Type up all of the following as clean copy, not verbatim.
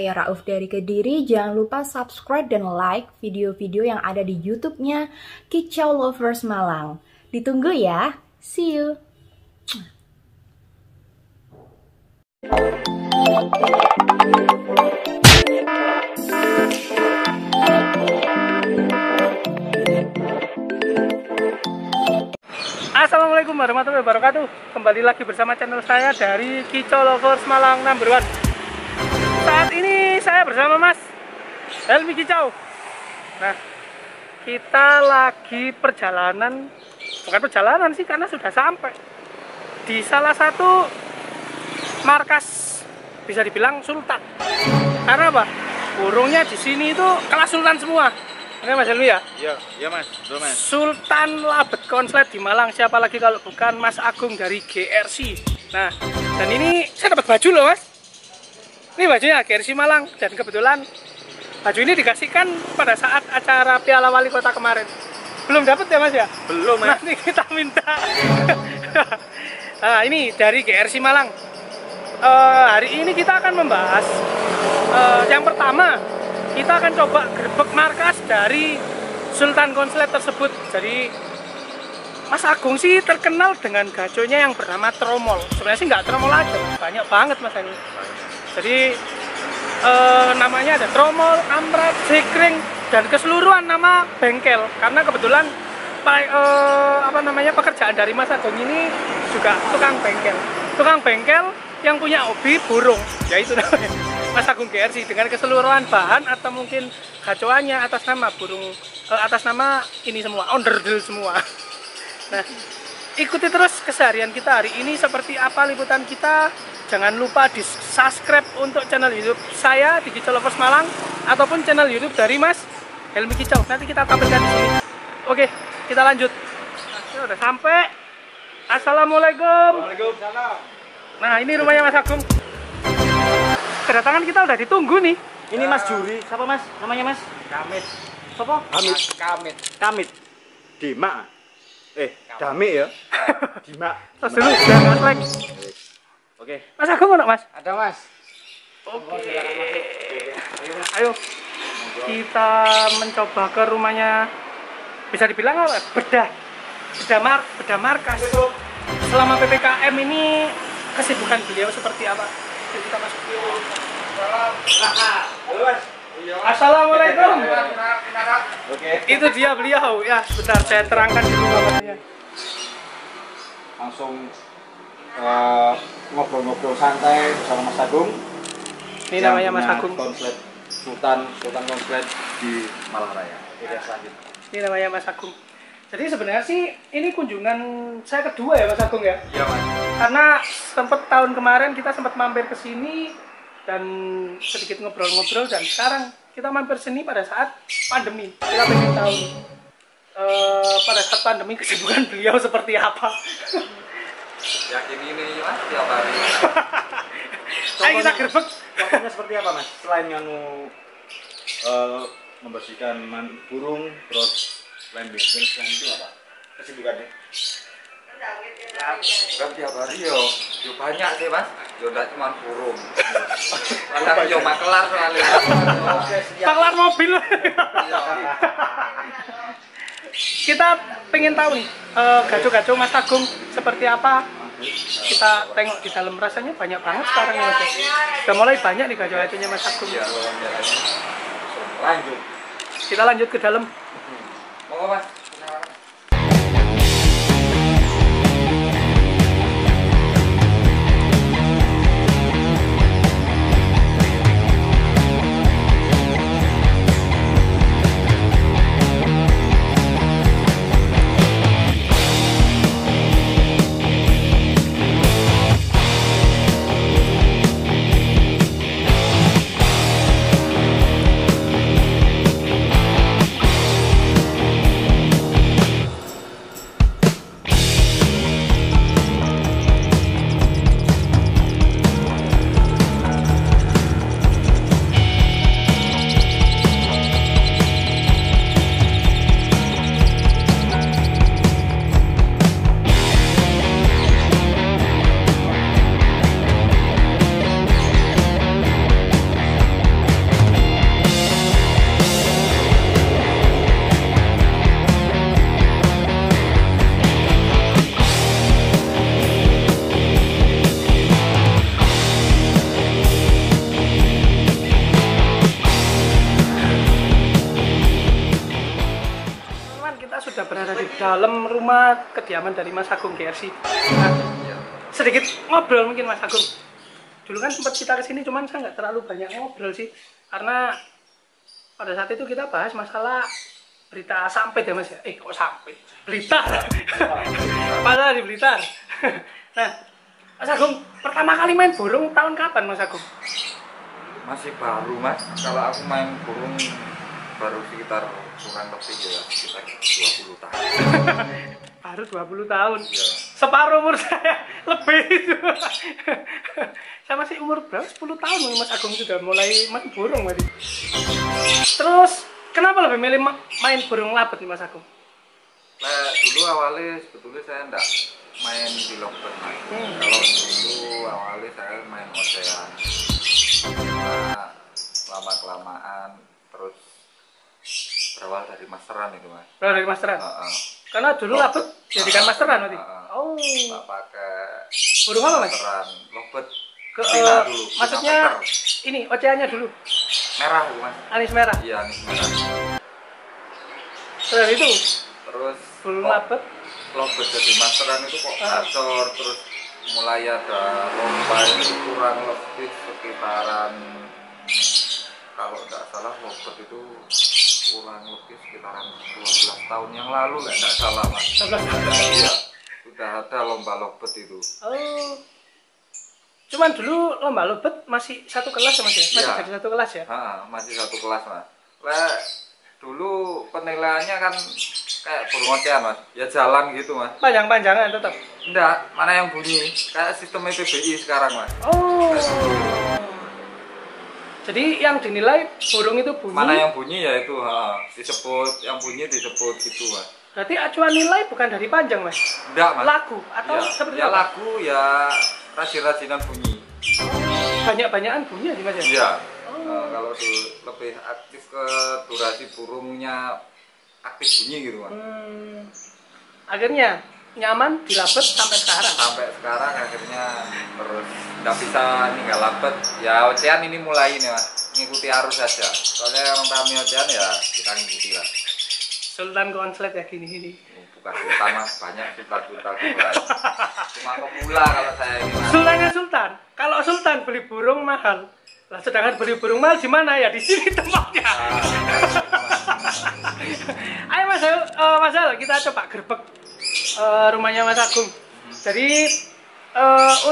saya Rauf dari Kediri. Jangan lupa subscribe dan like video-video yang ada di YouTube-nya Kicau Lovers Malang. Ditunggu ya. See you. Assalamualaikum warahmatullahi wabarakatuh. Kembali lagi bersama channel saya dari Kicau Lovers Malang #1. Saat ini saya bersama Mas Helmi Kicau. Nah, kita lagi perjalanan, bukan perjalanan sih karena sudah sampai di salah satu markas, bisa dibilang sultan. Karena apa? Burungnya di sini itu kelas sultan semua. Ini Mas Helmi ya? Iya Mas, betul Mas. Sultan Labet Konslet di Malang, siapa lagi kalau bukan Mas Agung dari GRC. Nah, dan ini saya dapat baju loh Mas. Ini bajunya GRC Malang, dan kebetulan baju ini dikasihkan pada saat acara Piala Wali Kota kemarin. Belum dapat ya Mas ya? Belum Mas. Nanti kita minta. Nah, ini dari GRC Malang. Hari ini kita akan membahas yang pertama, kita akan coba grebek markas dari Sultan Konslet tersebut. Jadi Mas Agung sih terkenal dengan gaconya yang bernama tromol. Sebenarnya sih nggak tromol aja, banyak banget Mas ini. Jadi namanya ada tromol, amret, jekring, dan keseluruhan nama bengkel. Karena kebetulan pekerjaan dari Mas Agung ini juga tukang bengkel. Tukang bengkel yang punya hobi burung, yaitu namanya Mas Agung GRC, dengan keseluruhan bahan atau mungkin gacoannya atas nama burung, atas nama ini semua, onderdil semua. Nah, ikuti terus keseharian kita hari ini seperti apa liputan kita. Jangan lupa di subscribe untuk channel YouTube saya di Kicau Lovers Malang ataupun channel YouTube dari Mas Helmi Kicau. Nanti kita tampilkan di sini. Oke, kita lanjut. Nah, udah sampai. Assalamualaikum. Waalaikumsalam. Nah, ini rumahnya Mas Agung. Kedatangan kita udah ditunggu nih. Ini Mas Juri, siapa Mas? Namanya Mas? Kamit. Siapa? Hamid. Kamit. Kamit. Dima. Dami ya. Dima. Terus dulu, jangan like. Oke. Mas Agung mana Mas? Ada Mas. Oke. Ayo. Kita mencoba ke rumahnya. Bisa dibilang apa? Bedah markas. Selama PPKM ini kesibukan beliau seperti apa? Kita masuk dulu. Assalamualaikum. Oke. Itu dia beliau. Ya, sebentar saya terangkan dulu namanya. Langsung ngobrol-ngobrol santai bersama Mas Agung. Ini namanya Mas Agung. Konslet Sultan Konslet di Malang Raya. Oke, selanjutnya. Ini namanya Mas Agung. Jadi sebenarnya sih ini kunjungan saya kedua ya Mas Agung ya. Iya Mas. Karena sempat tahun kemarin kita sempat mampir ke sini dan sedikit ngobrol-ngobrol, dan sekarang kita mampir sini pada saat pandemi. Kita pengen tahu pada saat pandemi kesibukan beliau seperti apa. Yakin ini Mas tiap hari. Ayo kita gerbek. Contohnya seperti apa Mas? Selain membersihkan burung, terus landing, selain itu apa kesibukannya? Kan tiap hari yo banyak sih Mas. Yo enggak cuma burung. Kadang yo makelar soalnya. Maklar mobil. Kita pengen tahu nih gaco-gaco Mas Agung seperti apa. Kita tengok di dalam, rasanya banyak banget sekarang ya Mas. Sudah mulai banyak nih gaco-gaconya Mas Agung. Iya, lanjut. Kita lanjut ke dalam. Mau Mas? berada di dalam rumah kediaman dari Mas Agung GRC. Nah, sedikit ngobrol mungkin Mas Agung. Dulu kan sempat kita kesini, cuman saya nggak terlalu banyak ngobrol sih, karena pada saat itu kita bahas masalah berita Sampit ya Mas ya. Kok Sampit? Blitar. Padahal di Blitar. Nah, Mas Agung pertama kali main burung tahun kapan Mas Agung? Masih baru Mas. Kalau aku main burung baru sekitar kurang lebih ya sekitar 20 tahun. Baru 20 tahun. Ya. Separuh umur saya lebih itu. Saya masih umur berapa? 10 tahun Mas Agung sudah mulai main burung tadi. Terus kenapa lebih milih main burung labet nih Mas Agung? Nah, dulu awalnya sebetulnya saya enggak main di lovebird Mas. Kalau dulu awalnya saya main ocean. Nah, lama-kelamaan terus berawal dari masteran itu Mas. Berawal dari masteran? Karena dulu labet jadikan masteran berarti? Oh. Tak pakai burung apa Mas? masteran, lovebird. Dulu, maksudnya ini oceannya dulu? Merah itu Mas. Anis merah? Iya, anis merah. Terus itu? Terus burung labet? Lovebird jadi masteran itu kok gacor, terus mulai ada lomba itu kurang lebih sekitaran, kalau tidak salah lovebird itu kurang lebih sekitaran 12 tahun yang lalu lah, tidak salah Mas. 12 tahun? Iya, sudah ada lomba lovebird itu. Oh, cuman dulu lomba lovebird masih satu kelas ya Mas ya? Masih jadi satu kelas ya? Masih satu kelas Mas. Lah, dulu penilaiannya kan kayak burung ocean Mas, ya jalan gitu Mas. Panjang-panjangan tetap? Enggak, mana yang bunyi, kayak sistem PBI sekarang Mas. Oh, jadi yang dinilai burung itu bunyi? Mana yang bunyi ya itu, disebut, yang bunyi disebut gitu Mas. Berarti acuan nilai bukan dari panjang Mas? Enggak Mas. Lagu atau ya, seperti ya apa? lagu, ya rajin-rajinan bunyi. Banyak-banyakan bunyi ya Mas ya? Iya. Kalau lebih aktif ke durasi burungnya aktif bunyi gitu Mas. Akhirnya nyaman di labet sampai sekarang? Sampai sekarang akhirnya terus nggak bisa ninggal labet. Ya ocean ini mulai nih Mas, ngikuti arus saja. Soalnya orang kami ocean ya kita ngikuti lah. Sultan Konslet ya gini-gini? Bukan sultan Mas, banyak sultan-sultan mulai. Cuma pemula kalau saya ini Mas. Sultannya sultan. Kalau sultan beli burung mahal. Lah sedangkan beli burung mahal di mana ya? Di sini tempatnya. Ayo Mas Al, kita coba gerbek rumahnya Mas Agung. Jadi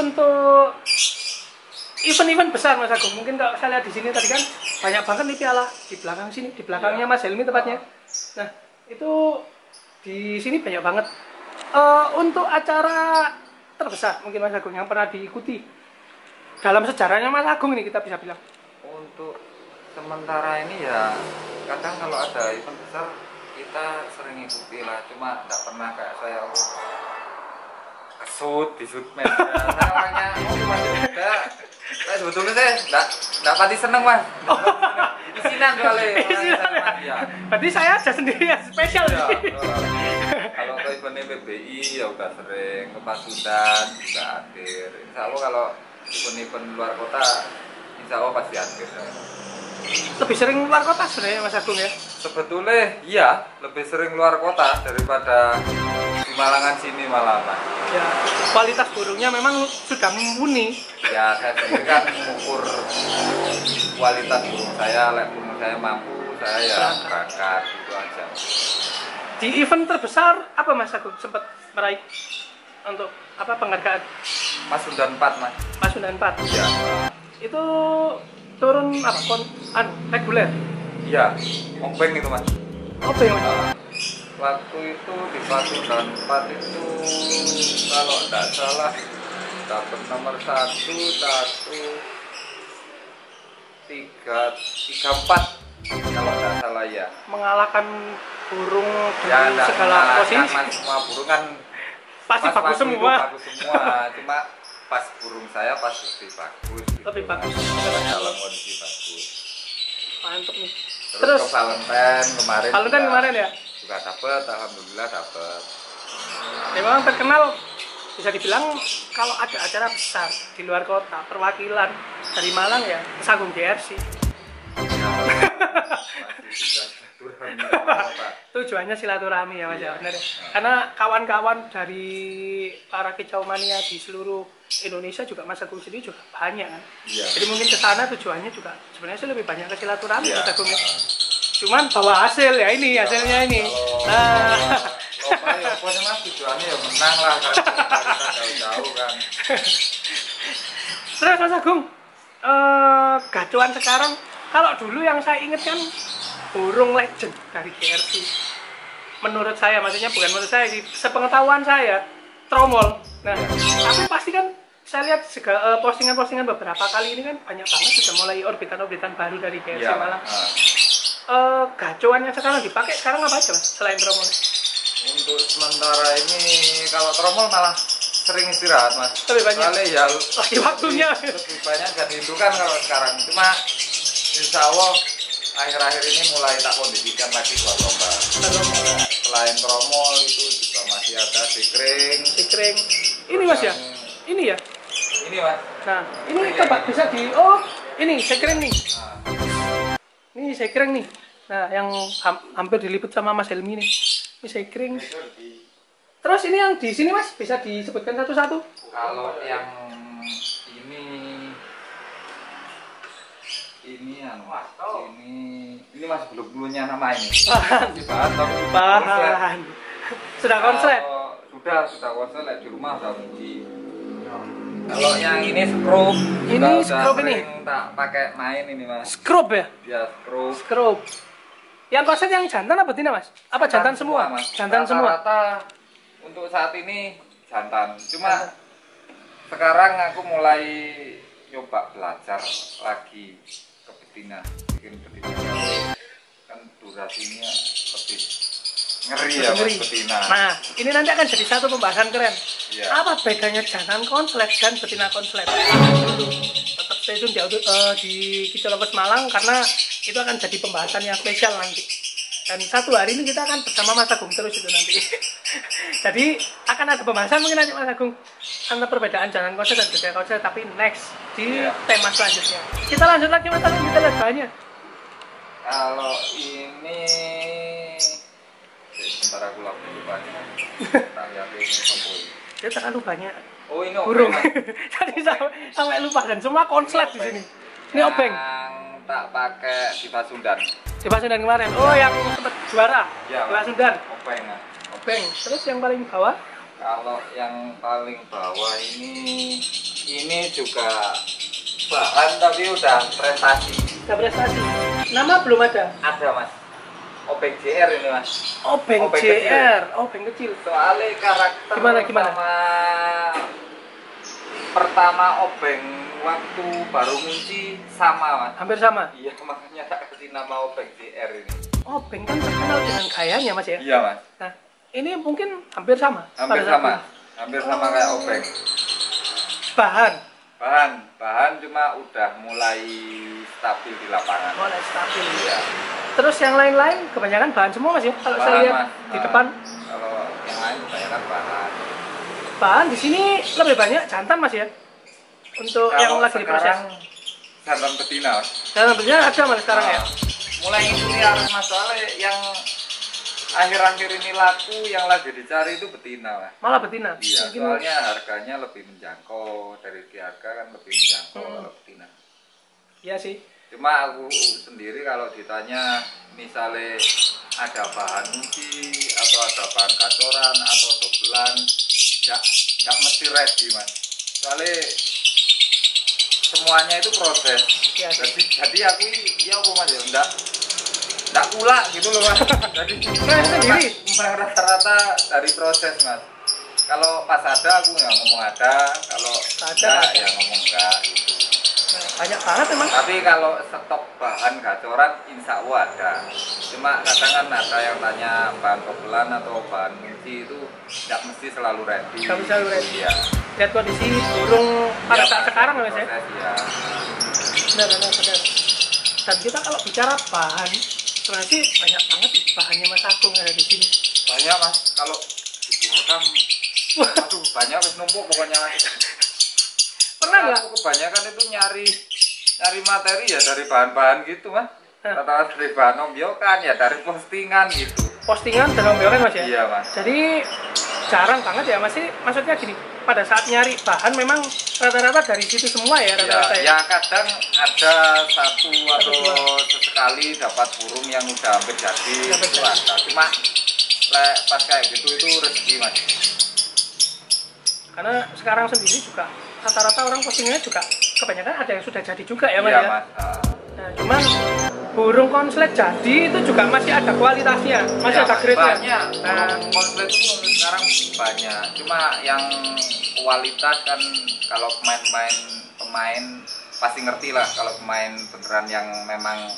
untuk event-event besar Mas Agung, mungkin kalau saya lihat di sini tadi kan banyak banget nih piala di belakang sini, di belakangnya Mas Helmi tepatnya. Nah itu di sini banyak banget. Untuk acara terbesar mungkin Mas Agung yang pernah diikuti dalam sejarahnya Mas Agung ini kita bisa bilang. Untuk sementara ini ya kadang kalau ada event besar kita sering ikuti lah, cuma nggak pernah kayak saya kesut di shoot media. Saya orangnya saya sebetulnya saya nggak pasti seneng Mas. Isinan soalnya. Isinan ya. Berarti saya aja sendiri ya spesial. Ya, kalau ke event PBI ya udah sering, ke Pasundan juga hadir. Insya Allah kalau event-event luar kota insya Allah pasti hadir. Lebih sering luar kota sebenarnya Mas Agung ya? Sebetulnya iya, lebih sering luar kota daripada di Malangan sini malah Mas. Ya, kualitas burungnya memang sudah mumpuni. Ya saya sendiri kan mengukur kualitas burung saya, burung saya mampu, saya ya berangkat gitu aja. Di event terbesar apa Mas Agung sempat meraih untuk apa penghargaan? Pasundan 4 Mas. Pasundan 4. Iya. Itu turun apa reguler? Iya, obeng itu Mas. Obeng Mas. Waktu itu di Pasundan 4 itu kalau tidak salah dapat nomor 1, 3, 4 kalau tidak salah ya. Mengalahkan burung Ya, dari segala posisi. Mas, semua burung kan pasti bagus semua. Bagus semua, cuma pas burung saya pas lebih bagus. Lebih bagus. Dalam kondisi bagus. Mantep nih. Terus ke Valentine kemarin. Valentine kemarin ya? Juga dapet, alhamdulillah dapet. Ya, memang terkenal bisa dibilang kalau ada acara besar di luar kota, perwakilan dari Malang ya, Mas Agung GRC. Masih bisa turun. tujuannya silaturahmi ya Mas ya, benar ya. Karena kawan-kawan dari para kicau mania di seluruh Indonesia juga Mas Agung sendiri juga banyak kan. Iya. Jadi mungkin ke sana tujuannya juga sebenarnya sih lebih banyak ke silaturahmi Iya. Mas Agung ya. Cuman bawa hasil ya ini, hasilnya ini. Nah, lomba ya pokoknya Mas tujuannya ya menang lah kan kita jauh-jauh kan. terus Mas Agung, gacuan sekarang, kalau dulu yang saya ingat kan burung legend dari GRC. Menurut saya, maksudnya bukan menurut saya sih, sepengetahuan saya, tromol. Nah, tapi pasti kan saya lihat postingan-postingan beberapa kali ini kan banyak banget sudah mulai orbitan-orbitan baru dari GRC Iya, Malang. Gacuan yang sekarang dipakai sekarang apa aja Mas, selain tromol? Untuk sementara ini kalau tromol malah sering istirahat Mas. Lebih banyak. Soalnya ya Lagi waktunya. lebih banyak gak dihindukan kalau sekarang. Cuma insya Allah akhir-akhir ini mulai tak kondisikan lagi buat lomba. Selain tromol itu juga masih ada sikring. Sikring. Ini Mas ya? Ini ya? Ini Mas. Nah, ini coba bisa ini sikring nih. Nah, Ini sekring nih. Nah, yang hampir diliput sama Mas Helmi nih. Ini sekring. Terus ini yang di sini Mas, bisa disebutkan satu-satu? kalau yang ini masih belum punya nama ini. Bahan. Masih bahan tapi konslet. Bahan. Sudah konslet. Sudah konslet di rumah udah uji. Kalau yang ini skrup, Ini juga udah skrup ini? sering tak pakai main ini Mas. Skrup ya? Ya skrup. Skrup. Yang konslet yang jantan apa betina Mas? Apa jantan semua? Mas. Jantan semua. Rata-rata untuk saat ini jantan. Cuma sekarang aku mulai coba belajar lagi ke betina, bikin betina. Kan durasinya lebih ngeri ya Mas, Ngeri. betina. Nah, ini nanti akan jadi satu pembahasan keren. Iya. Apa bedanya jantan konslet dan betina konslet? Tetap stay tune di Kicau Lovers Malang karena itu akan jadi pembahasan yang spesial nanti. Dan satu hari ini kita akan bersama Mas Agung terus itu nanti. Jadi akan ada pembahasan mungkin nanti Mas Agung antara perbedaan jantan konslet dan betina konslet, tapi next di Iya. tema selanjutnya. Kita lanjut lagi Mas Agung, kita lihat bahannya. Kalau ini sebentar aku lagi lupanya. Tak lihat ini apa ini. Dia terlalu banyak Oh ini burung. obeng. Jadi sampai lupa dan semua konslet di sini. Ini obeng. Yang tak pakai di Pasundan. Di Pasundan kemarin. Oh, yang sempat juara. Ya, Di Pasundan. Obeng. Obeng. Terus yang paling bawah? Kalau yang paling bawah ini juga bahan tapi udah prestasi. Udah prestasi. Nama belum ada. Ada Mas. Obeng JR ini Mas. Obeng Obeng JR. Obeng kecil. Soalnya karakter Gimana? pertama obeng waktu baru ngunci sama Mas. Hampir sama. Iya makanya tak kasih nama obeng JR ini. Obeng kan terkenal dengan gayanya Mas ya. Iya Mas. Nah, ini mungkin hampir sama. Hampir pada saat sama. ini. Hampir sama kayak obeng. Bahan. Bahan cuma udah mulai stabil di lapangan. Mulai stabil. Iya. Terus yang lain-lain kebanyakan bahan semua Mas ya. Kalau saya Bahan, lihat Mas. di depan Kalau yang lain kebanyakan bahan. bahan di sini lebih banyak jantan Mas ya. Untuk yang lagi diproses. sekarang jantan betina Mas. Dan betina ada Mas sekarang ya. Mulai ngikuti arus Mas, soalnya yang akhir-akhir ini laku yang lagi dicari itu betina Mas. Malah betina. Iya, Mungkin soalnya harganya lebih menjangkau, dari segi harga kan lebih menjangkau kalau betina. iya sih. Cuma aku sendiri kalau ditanya misalnya ada bahan uji atau ada bahan kacoran atau dobelan, nggak mesti ready Mas. Soalnya semuanya itu proses. Iya sih. Jadi aku ya apa Mas ya nggak pula gitu loh Mas. Jadi Proses sendiri? memang rata-rata dari proses Mas. Kalau pas ada aku nggak ngomong ada, kalau Ada, enggak ada. ya ngomong enggak gitu. Nah, banyak banget emang. Tapi kalau stok bahan gacoran insya Allah ada. Cuma kadang kan ada yang tanya bahan kobelan atau bahan kunci itu nggak mesti selalu ready. Nggak mesti selalu ready. Iya. Lihat kondisi burung pada Iya, saat sekarang ya Mas ya. proses, iya. Benar. Dan kita kalau bicara bahan, sebenarnya sih banyak banget bahannya Mas Agung ada di sini. Banyak Mas. Kalau dibuatkan, aduh banyak wis numpuk pokoknya Mas. Pernah nggak? Aku kebanyakan itu nyari materi ya dari bahan-bahan gitu Mas. Rata-rata dari bahan ombyokan ya dari postingan gitu. postingan dan kan Mas ya? Iya Mas. Jadi jarang banget ya Mas, maksudnya gini, pada saat nyari bahan memang rata-rata dari situ semua ya rata-rata ya? Ya kadang ada satu atau sesekali dapat burung yang udah hampir jadi, itu ada. Cuma pas kayak gitu itu rezeki Mas. Karena sekarang sendiri juga rata-rata orang postingannya juga kebanyakan ada yang sudah jadi juga ya Mas Iya, ya? Mas. Nah cuman burung konslet jadi itu juga masih ada kualitasnya, masih Ya, ada grade-nya. banyak. Burung konslet itu sekarang banyak. Cuma yang kualitas kan kalau pemain pasti ngerti lah. Kalau pemain beneran yang memang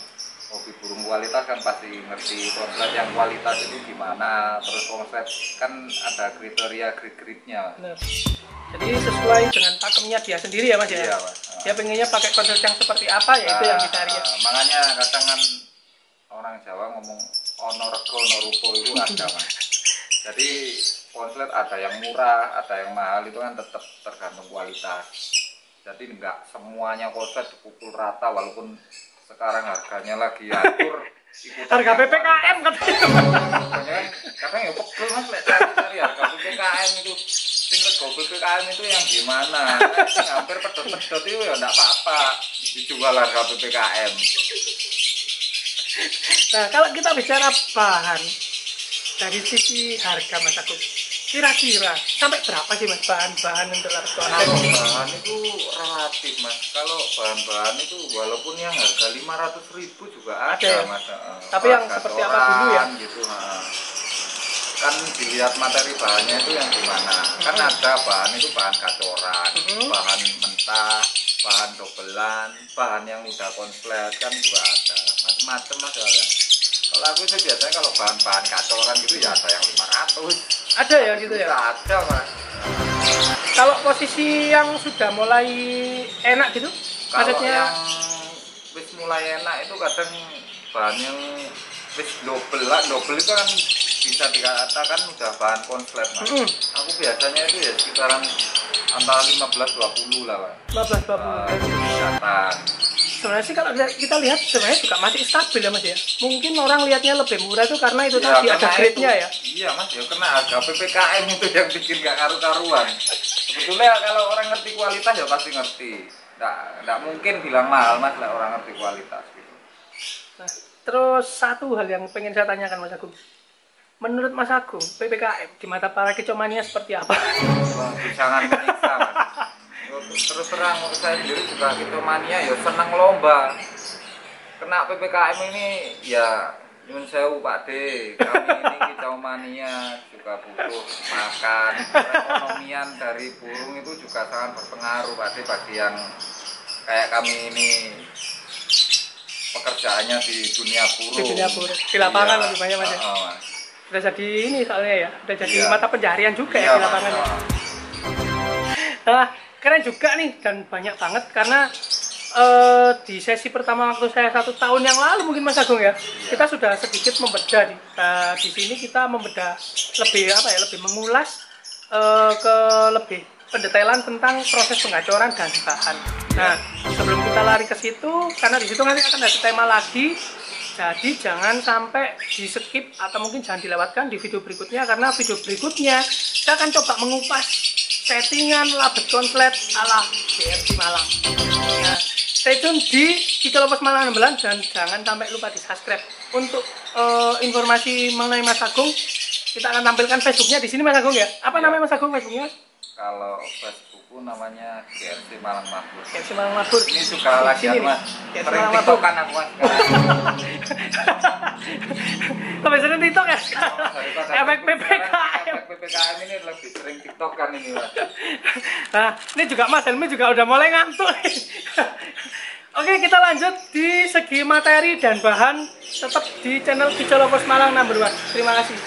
hobi burung kualitas kan pasti ngerti konslet yang kualitas itu gimana. Terus konslet kan ada kriteria grade-nya. Bener. Jadi sesuai dengan pakemnya dia sendiri ya Mas ya? Iya, Mas. Dia pengennya pakai konslet yang seperti apa ya itu yang dicari ya? Makanya kadang kan orang Jawa ngomong ono rego ono rupo itu ada Mas. Jadi konslet ada yang murah, ada yang mahal, itu kan tetap tergantung kualitas. Jadi enggak semuanya konslet dipukul rata walaupun sekarang harganya lagi atur. Harga PPKM katanya. Kadang ya pegel Mas lek cari harga PPKM itu. Sing rego PPKM itu yang gimana? Sing hampir pedot-pedot itu ya enggak apa-apa dijual harga PPKM. Nah, kalau kita bicara bahan dari sisi harga Mas Agung, kira-kira sampai berapa sih Mas bahan-bahan untuk konslet? Kalau bahan itu relatif Mas. Kalau bahan-bahan itu walaupun yang harga 500.000 juga ada ya? Mas. Tapi yang seperti apa dulu ya? Gitu, kan dilihat materi bahannya itu yang gimana. Kan ada bahan itu bahan gacoran, bahan mentah, bahan dobelan, bahan yang udah konslet kan juga ada. Macam-macam Mas ya. Kalau aku sih biasanya kalau bahan-bahan gacoran gitu ya ada yang 500. Ada ya gitu ya? Ada Mas. Kalau posisi yang sudah mulai enak gitu, Kalau maksudnya yang wis mulai enak itu kadang bahan yang wis double itu kan bisa dikatakan udah bahan konslet Mas. Aku biasanya itu ya sekitaran antara 15-20 lah Pak. 15-20 Kelihatan. sebenarnya sih kalau kita lihat sebenarnya juga masih stabil ya Mas ya. Mungkin orang lihatnya lebih murah itu karena itu Ya, tadi ada karena grade-nya itu, ya. Iya Mas, ya kena harga PPKM itu yang bikin gak karu-karuan. Sebetulnya kalau orang ngerti kualitas ya pasti ngerti. Nggak mungkin bilang mahal Mas lah orang ngerti kualitas gitu. Nah, terus satu hal yang pengen saya tanyakan Mas Agung. Menurut Mas Agung, PPKM di mata para kicomania seperti apa? Wah, jangan menyiksa Mas. Terus terang saya sendiri juga kicomania ya senang lomba. Kena PPKM ini ya nyun sewu Pak D, kami ini kicomania juga butuh makan. Perekonomian dari burung itu juga sangat berpengaruh Pak D bagi yang kayak kami ini pekerjaannya di dunia burung. Di dunia burung, di lapangan lebih banyak Mas ya. Mas. Udah jadi ini soalnya ya, udah jadi Iya. mata pencaharian juga Iya, ya di lapangannya. Nah, keren juga nih dan banyak banget karena di sesi pertama waktu saya 1 tahun yang lalu mungkin Mas Agung ya, kita sudah sedikit membedah di sini kita membedah lebih apa ya, lebih mengulas ke lebih pendetailan tentang proses pengacoran dan bahan. Nah, sebelum kita lari ke situ, karena di situ nanti akan ada tema lagi. Jadi jangan sampai di skip atau mungkin jangan dilewatkan di video berikutnya karena video berikutnya saya akan coba mengupas settingan labet konslet ala BRC Malang. Nah, stay tune di Kicau Lovers Malang 16 dan jangan sampai lupa di subscribe. Untuk informasi mengenai Mas Agung, kita akan tampilkan Facebooknya di sini Mas Agung ya. Apa namanya Mas Agung Facebooknya? Kalau Facebookku namanya GRC Malang Mabur. GRC Malang Mabur. Ini suka lagi Mas. GRC Sering Malang Mabur. tiktokan aku Mas. Lebih sering TikTok ya? Daripada Efek Facebook, PPKM. Efek PPKM ini lebih sering tiktokan ini Mas. Nah, ini juga Mas Helmi juga udah mulai ngantuk nih. Oke, kita lanjut di segi materi dan bahan tetap di channel Kicau Lovers Malang #1. Terima kasih.